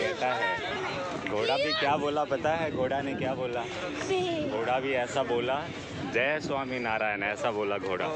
कहता है। घोड़ा भी क्या बोला पता है? घोड़ा ने क्या बोला? घोड़ा भी ऐसा बोला, जय स्वामी नारायण, ऐसा बोला घोड़ा।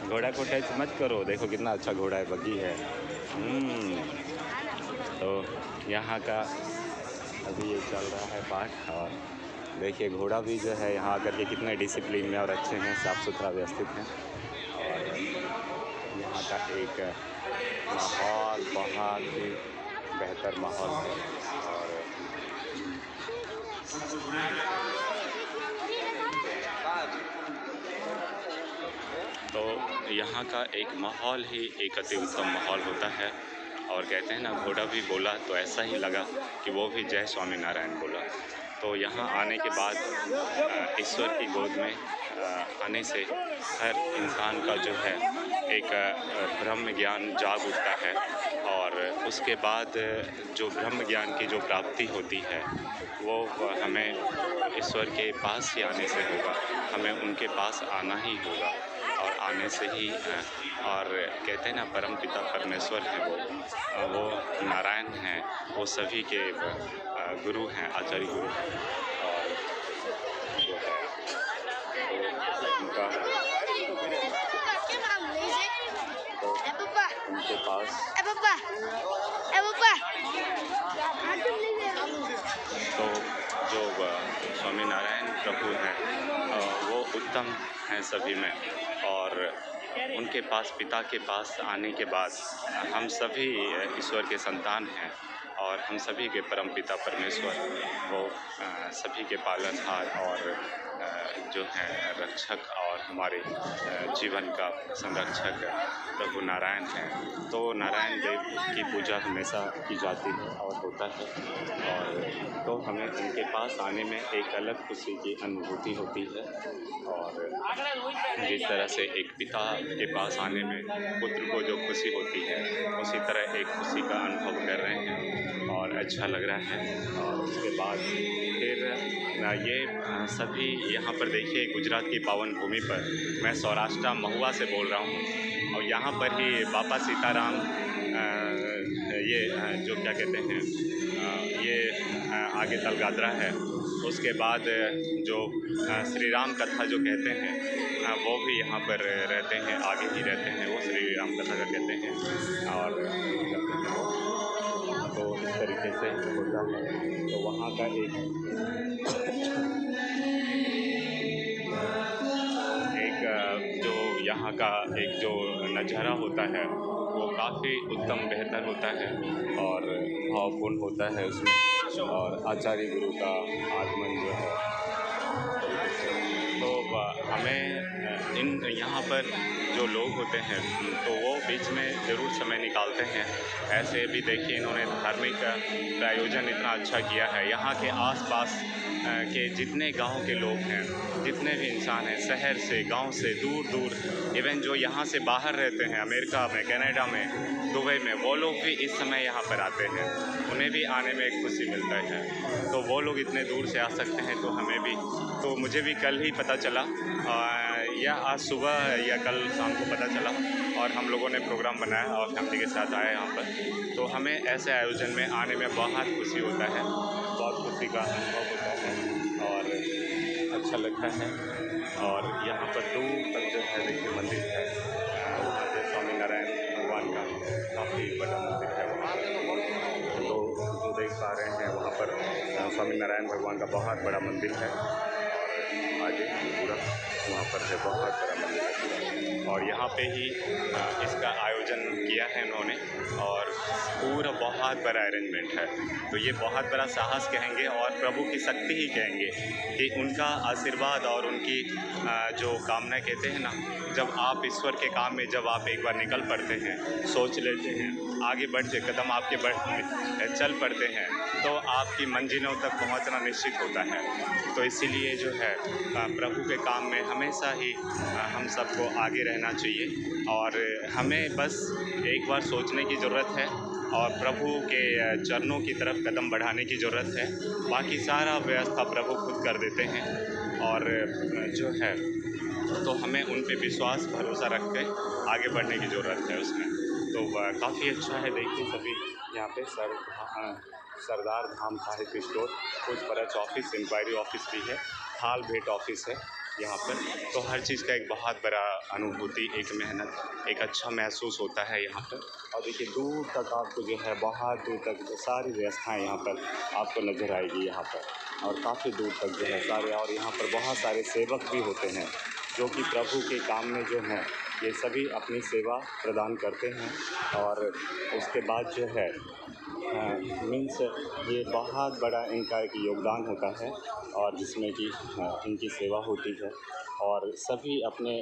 घोड़ा को टच मत करो, देखो कितना अच्छा घोड़ा है, बग्गी है। तो यहाँ का अभी ये चल रहा है पाठ। और देखिए घोड़ा भी जो है यहाँ आकर के कितने डिसिप्लिन में और अच्छे हैं, साफ़ सुथरा व्यवस्थित हैं। और यहाँ का एक माहौल बहुत ही बेहतर माहौल है। और तो यहाँ का एक माहौल ही एक अति उत्तम माहौल होता है। और कहते हैं ना, घोड़ा भी बोला तो ऐसा ही लगा कि वो भी जय स्वामी नारायण बोला। तो यहाँ आने के बाद ईश्वर की गोद में आने से हर इंसान का जो है एक ब्रह्म ज्ञान जाग उठता है। और उसके बाद जो ब्रह्म ज्ञान की जो प्राप्ति होती है वो हमें ईश्वर के पास ही आने से होगा, हमें उनके पास आना ही होगा। और आने से ही और कहते हैं ना, परम पिता परमेश्वर हैं, वो नारायण हैं, वो सभी के गुरु हैं, आचार्य गुरु हैं। और जो है उनका उनके पास तो जो स्वामी नारायण प्रभु हैं वो उत्तम हैं सभी में। और उनके पास, पिता के पास आने के बाद हम सभी ईश्वर के संतान हैं। और हम सभी के परम पिता परमेश्वर वो सभी के पालनहार और जो हैं रक्षक और हमारे जीवन का संरक्षक प्रभु नारायण हैं। तो नारायण देव की पूजा हमेशा की जाती है और होता है। और तो हमें उनके पास आने में एक अलग खुशी की अनुभूति होती है। और जिस तरह से एक पिता के पास आने में पुत्र को जो खुशी होती है, उसी तरह एक खुशी का अनुभव कर रहे हैं और अच्छा लग रहा है। और उसके बाद फिर ये सभी यहाँ पर देखिए, गुजरात की पावन भूमि पर मैं सौराष्ट्र महुआ से बोल रहा हूँ। और यहाँ पर ही बापा सीताराम ये जो क्या कहते हैं, ये आगे तलगादरा है। उसके बाद जो श्री राम कथा जो कहते हैं वो भी यहाँ पर रहते हैं, आगे ही रहते हैं, वो श्री राम कथा का कहते हैं। और तो इस तरीके से होता है। तो वहाँ का एक जो यहाँ का एक जो नज़ारा होता है वो काफ़ी उत्तम बेहतर होता है और भावपूर्ण होता है उसमें। और आचार्य गुरु का आगमन जो है, तो हमें इन यहाँ पर जो लोग होते हैं तो वो बीच में ज़रूर समय निकालते हैं। ऐसे भी देखिए, इन्होंने धार्मिक प्रायोजन इतना अच्छा किया है। यहाँ के आसपास के जितने गांव के लोग हैं, जितने भी इंसान हैं, शहर से, गांव से, दूर दूर, इवन जो यहाँ से बाहर रहते हैं, अमेरिका में, कनाडा में, दुबई में, वो लोग भी इस समय यहाँ पर आते हैं। उन्हें भी आने में एक खुशी मिलता है। तो वो लोग इतने दूर से आ सकते हैं, तो हमें भी, तो मुझे भी कल ही पता चला या आज सुबह या कल शाम को पता चला। और हम लोगों ने प्रोग्राम बनाया और फैमिली के साथ आए यहाँ पर। तो हमें ऐसे आयोजन में आने में बहुत खुशी होता है, बहुत खुशी का अनुभव होता है और अच्छा लगता है। और यहाँ पर दूर तक जो है देखिए मंदिर है, वहाँ से स्वामी नारायण भगवान का काफ़ी बड़ा मंदिर है वहाँ पर। तो जो देख पा रहे हैं वहाँ पर स्वामी नारायण भगवान का बहुत बड़ा मंदिर है। और आगे पूरा वहाँ पर है, बहुत बड़ा मंदिर है। और यहाँ पे ही इसका आयोजन किया है उन्होंने और पूरा बहुत बड़ा अरेंजमेंट है। तो ये बहुत बड़ा साहस कहेंगे और प्रभु की शक्ति ही कहेंगे कि उनका आशीर्वाद और उनकी जो कामना कहते हैं ना, जब आप ईश्वर के काम में जब आप एक बार निकल पड़ते हैं, सोच लेते हैं, आगे बढ़ते कदम आपके चल पड़ते हैं, तो आपकी मंजिलों तक पहुंचना निश्चित होता है। तो इसीलिए जो है प्रभु के काम में हमेशा ही हम सबको आगे रहना चाहिए। और हमें बस एक बार सोचने की ज़रूरत है और प्रभु के चरणों की तरफ कदम बढ़ाने की ज़रूरत है। बाकी सारा व्यवस्था प्रभु खुद कर देते हैं। और जो है तो हमें उन पे विश्वास भरोसा रख के आगे बढ़ने की ज़रूरत है उसमें। तो काफ़ी अच्छा है, देखिए सभी यहाँ पे सरदार धाम साहित्य स्टोर, पूछपरछ ऑफिस, इंक्वायरी ऑफिस भी है, थाल भेंट ऑफिस है यहाँ पर। तो हर चीज़ का एक बहुत बड़ा अनुभूति, एक मेहनत, एक अच्छा महसूस होता है यहाँ पर। और देखिए दूर तक आपको जो है, बहुत दूर तक सारी व्यवस्थाएं यहाँ पर आपको नज़र आएगी यहाँ पर, और काफ़ी दूर तक जो है सारे। और यहाँ पर बहुत सारे सेवक भी होते हैं जो कि प्रभु के काम में जो हैं ये सभी अपनी सेवा प्रदान करते हैं। और उसके बाद जो है मीन्स ये बहुत बड़ा इनका एक योगदान होता है, और जिसमें कि इनकी सेवा होती है। और सभी अपने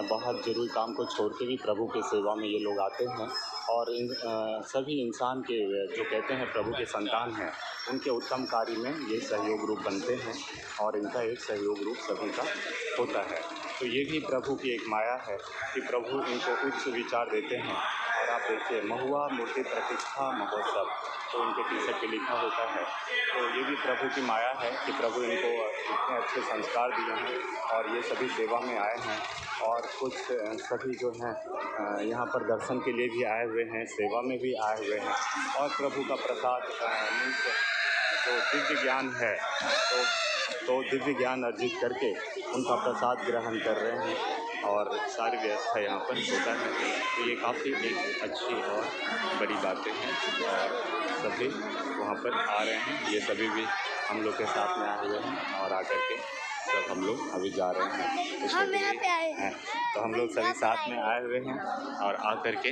बहुत ज़रूरी काम को छोड़ के भी प्रभु की सेवा में ये लोग आते हैं। और इन सभी इंसान के जो कहते हैं प्रभु के संतान हैं, उनके उत्तम कार्य में ये सहयोग रूप बनते हैं, और इनका एक सहयोग रूप सभी का होता है। तो ये भी प्रभु की एक माया है कि प्रभु इनको उच्च विचार देते हैं। और आप देखिए महुआ मूर्ति प्रतिष्ठा महोत्सव, तो उनके टी-शर्ट पे लिखा होता है। तो ये भी प्रभु की माया है कि प्रभु इनको इतने अच्छे संस्कार दिए हैं, और ये सभी सेवा में आए हैं। और कुछ सभी जो हैं यहाँ पर दर्शन के लिए भी आए हुए हैं, सेवा में भी आए हुए हैं, और प्रभु का प्रसाद मीन्स जो दिव्य ज्ञान है, तो दिव्य ज्ञान अर्जित करके उनका प्रसाद ग्रहण कर रहे हैं, और सारी व्यवस्था यहाँ पर होता है। तो ये काफ़ी एक अच्छी और बड़ी बातें हैं, और सभी वहाँ पर आ रहे हैं। ये सभी भी हम लोग के साथ में आए हुए हैं, और आकर के सब हम लोग अभी जा रहे हैं। हम यहाँ पे आए हैं, तो हम लोग सभी साथ में आए हुए हैं, और आकर के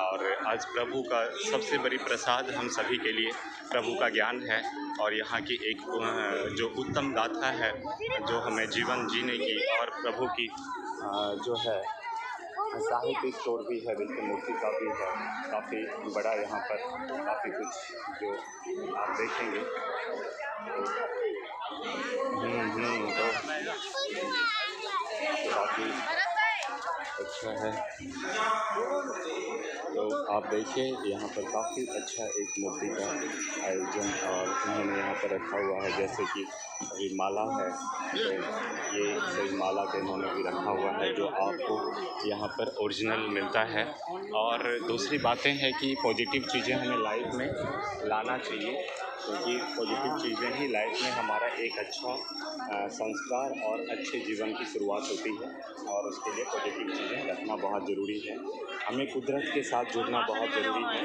और आज प्रभु का सबसे बड़ी प्रसाद हम सभी के लिए प्रभु का ज्ञान है। और यहाँ की एक जो उत्तम गाथा है, जो हमें जीवन जीने की, और प्रभु की जो है साहित्य स्टोर भी है, देखिए मूर्ति का भी है, काफ़ी बड़ा यहाँ पर काफ़ी कुछ जो आप देखेंगे। तो काफ़ी अच्छा है। तो आप देखिए यहाँ पर काफ़ी अच्छा एक मूर्ति का आयोजन और उन्होंने यहाँ पर रखा हुआ है। जैसे कि अभी माला है, तो ये सही माला के इन्होंने भी रखा हुआ है, जो आपको यहाँ पर ओरिजिनल मिलता है। और दूसरी बातें हैं कि पॉजिटिव चीज़ें हमें लाइफ में लाना चाहिए, क्योंकि पॉजिटिव चीज़ें ही लाइफ में हमारा एक अच्छा संस्कार और अच्छे जीवन की शुरुआत होती है। और उसके लिए पॉजिटिव चीज़ें रखना बहुत ज़रूरी है। हमें कुदरत के साथ जुड़ना बहुत ज़रूरी है।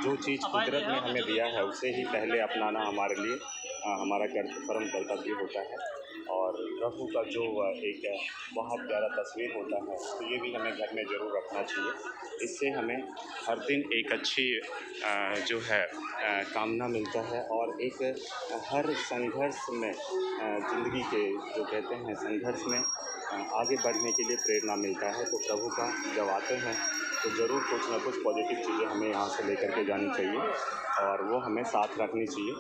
जो चीज़ कुदरत ने हमें दिया है उसे ही पहले अपनाना हमारे लिए हमारा परम कर्तव्य होता है। और प्रभु का जो एक बहुत प्यारा तस्वीर होता है, तो ये भी हमें घर में ज़रूर रखना चाहिए। इससे हमें हर दिन एक अच्छी जो है कामना मिलता है, और एक हर संघर्ष में ज़िंदगी के जो कहते हैं संघर्ष में आगे बढ़ने के लिए प्रेरणा मिलता है। तो प्रभु का जब आते हैं तो ज़रूर कुछ ना कुछ पॉजिटिव चीज़ें हमें यहाँ से लेकर के जानी चाहिए, और वो हमें साथ रखनी चाहिए,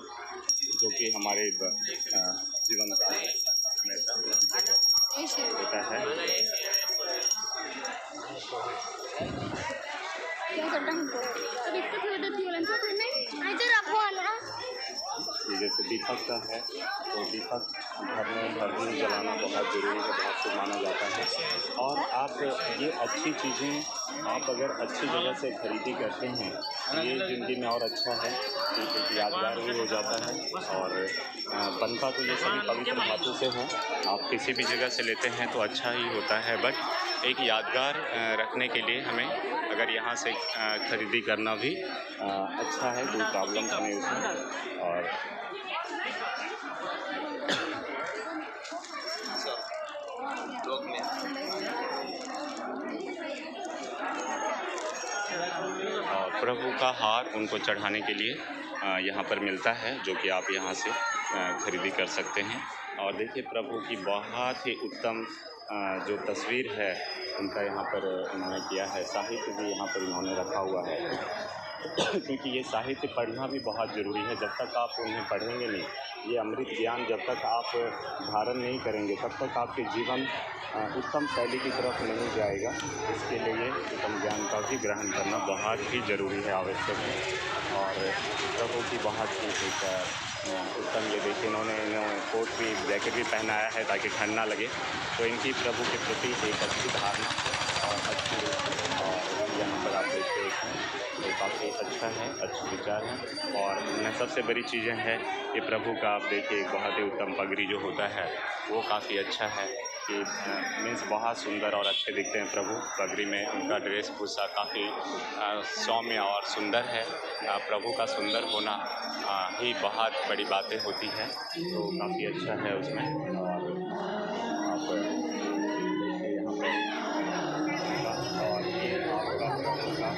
जो कि हमारे जीवन का हमेशा होता है। जैसे दीपक का है, तो दीपक घर में हर दिन जलाना बहुत ज़रूरी है, बहुत शुभ माना जाता है। और आप ये अच्छी चीज़ें आप अगर अच्छी जगह से खरीदी करते हैं, ये ज़िंदगी में और अच्छा है कि एक यादगार भी हो जाता है। और बनता तो ये सभी पवित्र धातु से हैं, आप किसी भी जगह से लेते हैं तो अच्छा ही होता है। बट एक यादगार रखने के लिए हमें अगर यहाँ से खरीदी करना भी अच्छा है, कोई प्रॉब्लम तो नहीं उसमें। और प्रभु का हार उनको चढ़ाने के लिए यहाँ पर मिलता है, जो कि आप यहाँ से खरीदी कर सकते हैं। और देखिए प्रभु की बहुत ही उत्तम जो तस्वीर है उनका यहाँ पर इन्होंने किया है। साहित्य भी यहाँ पर इन्होंने रखा हुआ है क्योंकि ये साहित्य पढ़ना भी बहुत ज़रूरी है। जब तक आप उन्हें पढ़ेंगे नहीं, ये अमृत ज्ञान जब तक आप धारण नहीं करेंगे, तब तक आपके जीवन उत्तम शैली की तरफ नहीं जाएगा। इसके लिए उत्तम ज्ञान का भी ग्रहण करना बहुत ही ज़रूरी है, आवश्यक है। और प्रभु की बहुत ही एक उत्तम, ये देखिए इन्होंने कोट भी जैकेट भी पहनाया है ताकि ठंड ना लगे। तो इनकी प्रभु के प्रति एक अच्छी धारणा और अच्छी, और यहाँ पर आप आपके उसमें, तो काफ़ी अच्छा है, अच्छे विचार हैं। और उनमें सबसे बड़ी चीज़ें हैं कि प्रभु का आप देखिए बहुत ही उत्तम पगड़ी जो होता है वो काफ़ी अच्छा है कि मीन्स बहुत सुंदर और अच्छे दिखते हैं प्रभु पगड़ी में। उनका ड्रेस भूषा काफ़ी सौम्य और सुंदर है। प्रभु का सुंदर होना ही बहुत बड़ी बातें होती हैं, तो काफ़ी अच्छा है उसमें। और आप देखिए यहाँ पर और ये आपका प्रभु का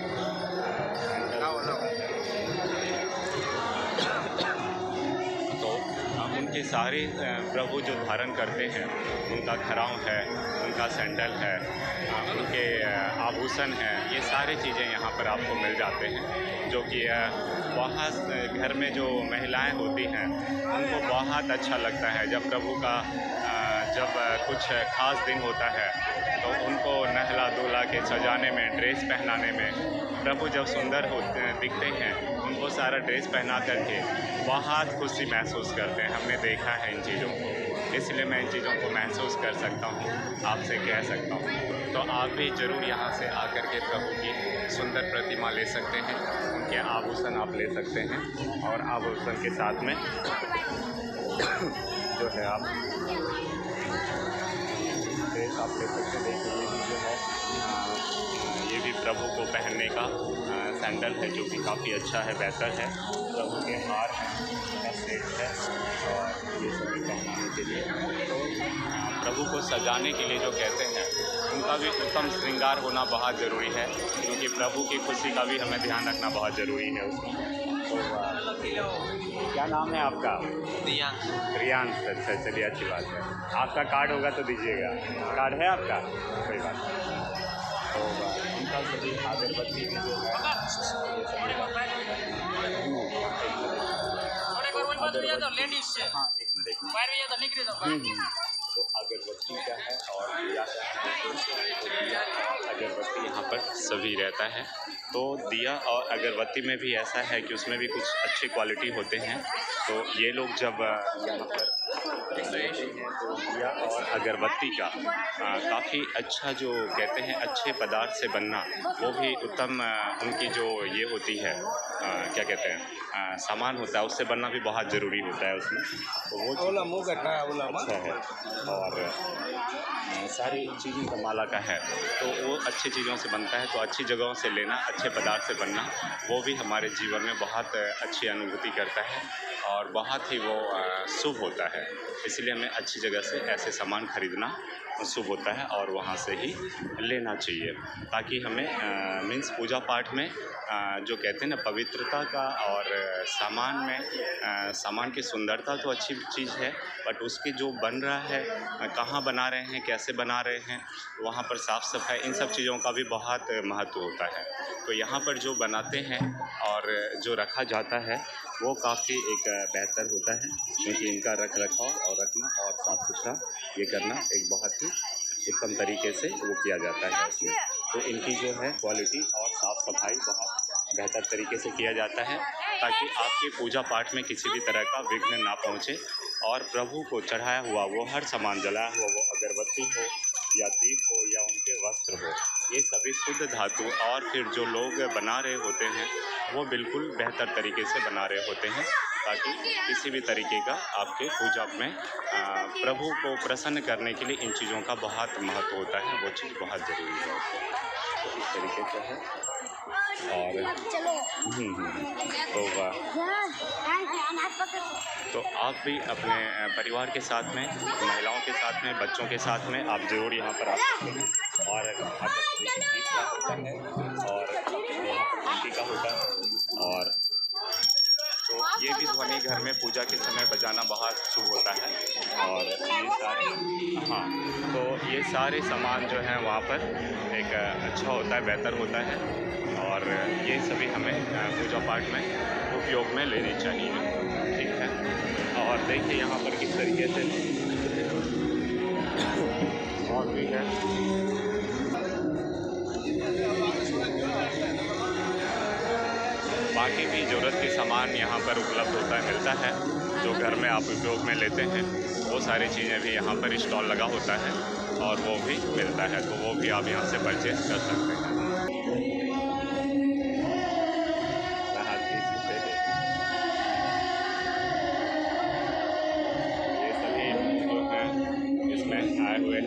सैंडल होता है। तो उनके सारे प्रभु जो धारण करते हैं उनका खराव है, उनका सैंडल है, उनके आभूषण हैं, ये सारी चीज़ें यहाँ पर आपको मिल जाते हैं, जो कि वहाँ घर में जो महिलाएं होती हैं उनको बहुत अच्छा लगता है। जब प्रभु का जब कुछ खास दिन होता है तो उनको नहला धुला के सजाने में, ड्रेस पहनाने में, प्रभु जब सुंदर होते दिखते हैं उनको सारा ड्रेस पहना करके बहुत खुशी महसूस करते हैं। हमने देखा है इन चीज़ों को, इसलिए मैं इन चीज़ों को महसूस कर सकता हूँ, आपसे कह सकता हूँ। तो आप भी ज़रूर यहाँ से आकर के प्रभु की सुंदर प्रतिमा ले सकते हैं, उनके आभूषण आप ले सकते हैं। और आभूषण के साथ में जो है आप ड्रेस आप ले सकते हैं। देखिए ये भी जो है ये भी प्रभु को पहनने का सैंडल है, जो कि काफ़ी अच्छा है, बेहतर है। प्रभु के हार हैं, उनका सेट है, और ये सभी पहनाने के लिए। तो प्रभु को सजाने के लिए जो कहते हैं उनका भी उत्तम श्रृंगार होना बहुत ज़रूरी है, क्योंकि प्रभु की खुशी का भी हमें ध्यान रखना बहुत ज़रूरी है उसमें। तो क्या नाम है आपका? रियांश। रियांश, अच्छा, चलिए अच्छी बात है। आपका कार्ड होगा तो दीजिएगा। कार्ड है आपका? कोई बात नहीं। तो उनका सभी अगरबत्ती भी जो है ये सभी हाँ एक मिनट तो अगरबत्ती का है और दिया का है। अगरबत्ती यहाँ पर सभी रहता है। तो दिया और अगरबत्ती में भी ऐसा है कि उसमें भी कुछ अच्छी क्वालिटी होते हैं। तो ये लोग जब यहाँ पर लेते हैं तो दिया और अगरबत्ती का काफ़ी अच्छा जो कहते हैं अच्छे पदार्थ से बनना, वो भी उत्तम उनकी जो ये होती है क्या कहते हैं सामान होता है, उससे बनना भी बहुत ज़रूरी होता है उसमें। तो वो अच्छा है। और सारी चीज़ों का माला का है, तो वो अच्छी चीज़ों से बनता है। तो अच्छी जगहों से लेना, अच्छे पदार्थ से बनना, वो भी हमारे जीवन में बहुत अच्छी अनुभूति करता है और बहुत ही वो शुभ होता है। इसलिए हमें अच्छी जगह से ऐसे सामान खरीदना शुभ होता है और वहाँ से ही लेना चाहिए, ताकि हमें मीन्स पूजा पाठ में जो कहते हैं ना पवित्रता का और सामान में सामान की सुंदरता तो अच्छी चीज़ है, बट उसके जो बन रहा है, कहाँ बना रहे हैं, कैसे बना रहे हैं, वहाँ पर साफ़ सफाई, इन सब चीज़ों का भी बहुत महत्व होता है। तो यहाँ पर जो बनाते हैं और जो रखा जाता है वो काफ़ी एक बेहतर होता है, क्योंकि इनका रख रखाव और रखना और साफ़ सुथरा ये करना एक बहुत ही उत्तम तरीके से वो किया जाता है इसमें। तो इनकी जो है क्वालिटी और साफ़ सफाई बहुत बेहतर तरीके से किया जाता है, ताकि आपके पूजा पाठ में किसी भी तरह का विघ्न ना पहुँचे और प्रभु को चढ़ाया हुआ वो हर सामान, जलाया हुआ वो अगरबत्ती हो या दीप हो या उनके वस्त्र हो, ये सभी शुद्ध धातु और फिर जो लोग बना रहे होते हैं वो बिल्कुल बेहतर तरीके से बना रहे होते हैं, ताकि किसी भी तरीके का आपके पूजा में प्रभु को प्रसन्न करने के लिए इन चीज़ों का बहुत महत्व होता है, वो चीज़ बहुत ज़रूरी है। तो इस तरीके से है। और तो आप भी अपने परिवार के साथ में, महिलाओं के साथ में, बच्चों के साथ में आप ज़रूर यहाँ पर आ सकते हैं। और आकर गीत का होता है और यहाँ पर घंटी का होता है, और तो ये भी ध्वनि घर में पूजा के समय बजाना बहुत शुभ होता है। और ये सारे तो ये सारे सामान जो हैं वहाँ पर एक अच्छा होता है, बेहतर होता है, और ये सभी हमें पूजा पाठ में उपयोग में लेनी चाहिए। ठीक है। और देखिए यहाँ पर किस तरीके से और भी है। बाकी भी ज़रूरत के सामान यहाँ पर उपलब्ध होता है, मिलता है, जो घर में आप उपयोग में लेते हैं, वो सारी चीज़ें भी यहाँ पर स्टॉल लगा होता है और वो भी मिलता है, तो वो भी आप यहाँ से परचेज़ कर सकते हैं।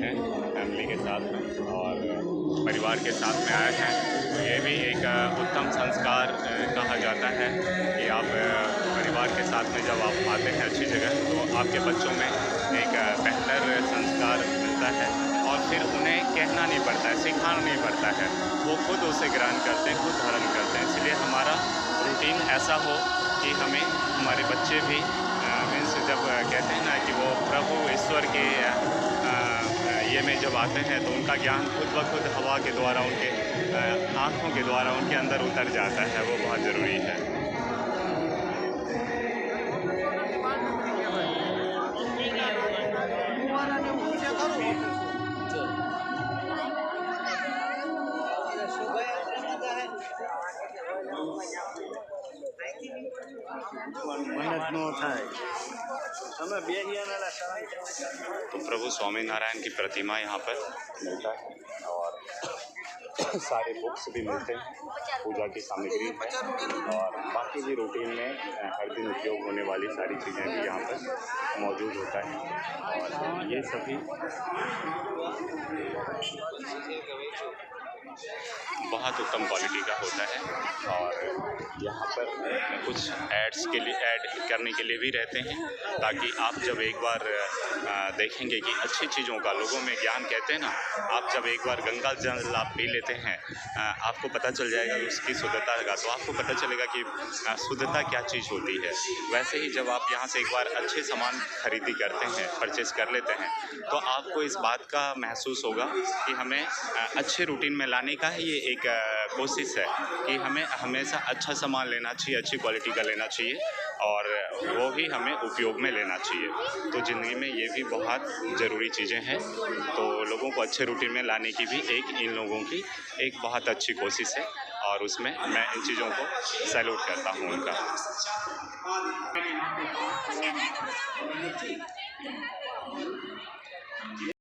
हैं फैमिली के साथ में और परिवार के साथ में आए हैं। तो ये भी एक उत्तम संस्कार कहा जाता है कि आप परिवार के साथ में जब आप आते हैं अच्छी जगह तो आपके बच्चों में एक बेहतर संस्कार मिलता है और फिर उन्हें कहना नहीं पड़ता है, सिखाना नहीं पड़ता है, वो खुद उसे ग्रहण करते हैं, खुद धारण करते हैं। इसलिए हमारा रूटीन ऐसा हो कि हमें हमारे बच्चे भी मीन्स जब कहते हैं ना कि वो प्रभु ईश्वर के ये में जब आते हैं तो उनका ज्ञान खुद ब खुद हवा के द्वारा उनके आँखों के द्वारा उनके अंदर उतर जाता है, वो बहुत ज़रूरी है। तो प्रभु स्वामीनारायण की प्रतिमा यहाँ पर मिलता है और सारे बुक्स भी मिलते हैं, पूजा की सामग्री है और बाकी भी रूटीन में हर दिन उपयोग होने वाली सारी चीज़ें भी यहाँ पर मौजूद होता है और ये सभी बहुत उत्तम क्वालिटी का होता है। और यहाँ पर कुछ एड्स के लिए ऐड करने के लिए भी रहते हैं ताकि आप जब एक बार देखेंगे कि अच्छी चीज़ों का लोगों में ज्ञान कहते हैं ना, आप जब एक बार गंगा जल आप पी लेते हैं आपको पता चल जाएगा उसकी शुद्धता का, तो आपको पता चलेगा कि शुद्धता क्या चीज़ होती है। वैसे ही जब आप यहाँ से एक बार अच्छे सामान खरीदी करते हैं, परचेस कर लेते हैं, तो आपको इस बात का महसूस होगा कि हमें अच्छे रूटीन में लाने का ही ये एक कोशिश है कि हमें हमेशा अच्छा सामान लेना चाहिए, अच्छी क्वालिटी का लेना चाहिए और वो भी हमें उपयोग में लेना चाहिए। तो ज़िंदगी में ये भी बहुत ज़रूरी चीज़ें हैं। तो लोगों को अच्छे रूटीन में लाने की भी इन लोगों की एक बहुत अच्छी कोशिश है और उसमें मैं इन चीज़ों को सैल्यूट करता हूँ उनका।